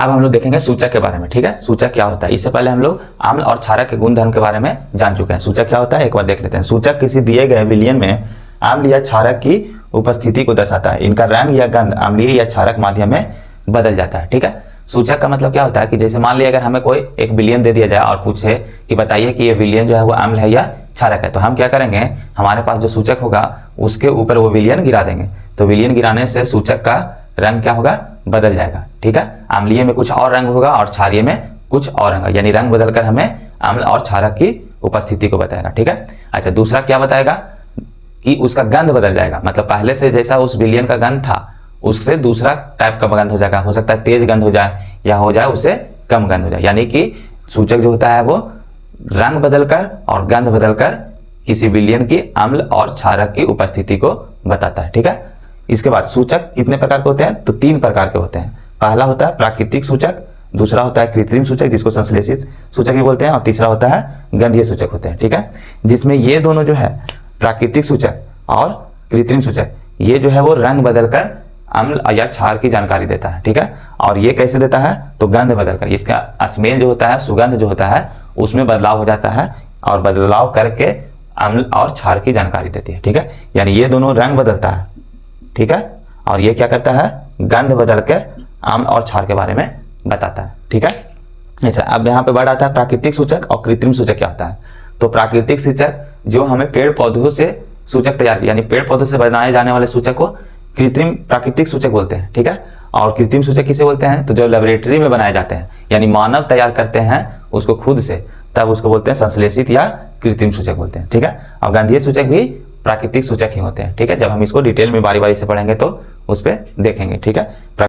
अब हम लोग देखेंगे सूचक के बारे में। ठीक है, सूचक क्या होता है। इससे पहले हम लोग अम्ल और क्षारक के गुण धर्म के बारे में जान चुके हैं। सूचक क्या होता है एक बार देख लेते हैं। सूचक किसी दिए गए विलयन में अम्ल या क्षारक की उपस्थिति को दर्शाता है। इनका रंग या गंध अम्लीय या क्षारक माध्यम में बदल जाता है। ठीक है, सूचक का मतलब क्या होता है कि जैसे मान लिया अगर हमें कोई एक विलयन दे दिया जाए और पूछे कि बताइए कि ये विलयन जो है वो अम्ल है या क्षारक है, तो हम क्या करेंगे, हमारे पास जो सूचक होगा उसके ऊपर वो विलयन गिरा देंगे। तो विलयन गिराने से सूचक का रंग क्या होगा, बदल जाएगा। ठीक है, अम्लीय में कुछ और रंग होगा और क्षारीय में कुछ और रंग, यानी रंग बदलकर हमें अम्ल और क्षारक की उपस्थिति को बताएगा। ठीक है, अच्छा दूसरा क्या बताएगा कि उसका गंध बदल जाएगा। मतलब पहले से जैसा उस विलयन का गंध था उससे दूसरा टाइप का गंध हो जाएगा। हो सकता है तेज गंध हो जाए या हो जाए उससे कम गंध हो जाए। यानी कि सूचक जो होता है वो रंग बदलकर और गंध बदलकर किसी विलयन की अम्ल और क्षारक की उपस्थिति को बताता है। ठीक है, इसके बाद सूचक कितने प्रकार के होते हैं, तो 3 प्रकार के होते हैं। पहला होता है प्राकृतिक सूचक, दूसरा होता है कृत्रिम सूचक जिसको संश्लेषित सूचक भी बोलते हैं, और तीसरा होता है गंधीय सूचक होते हैं। ठीक है, जिसमें ये दोनों जो है प्राकृतिक सूचक और कृत्रिम सूचक, ये जो है वो रंग बदलकर अम्ल या क्षार की जानकारी देता है। ठीक है, और ये कैसे देता है, तो गंध बदलकर, इसका स्मेल जो होता है, सुगंध जो होता है उसमें बदलाव हो जाता है और बदलाव करके अम्ल और क्षार की जानकारी देती है। ठीक है, यानी ये दोनों रंग बदलता है। ठीक है, और ये क्या करता है, गंध बदलकर अम्ल और क्षार के बारे में बताता है। ठीक है, अच्छा अब यहाँ पे बढ़ आता है प्राकृतिक सूचक और कृत्रिम सूचक क्या होता है। तो प्राकृतिक सूचक जो हमें पेड़ पौधों से सूचक तैयार, यानी पेड़ पौधों से बनाए जाने वाले सूचक को कृत्रिम प्राकृतिक सूचक बोलते हैं। ठीक है, और कृत्रिम सूचक किसे बोलते हैं, तो जो लेबोरेटरी में बनाए जाते हैं, यानी मानव तैयार करते हैं उसको खुद से, तब उसको बोलते हैं संश्लेषित या कृत्रिम सूचक बोलते हैं। ठीक है, और गंधीय सूचक भी प्राकृतिक सूचक ही होते हैं। ठीक है, जब हम इसको डिटेल में बारी बारी से पढ़ेंगे तो उस पर देखेंगे। ठीक है।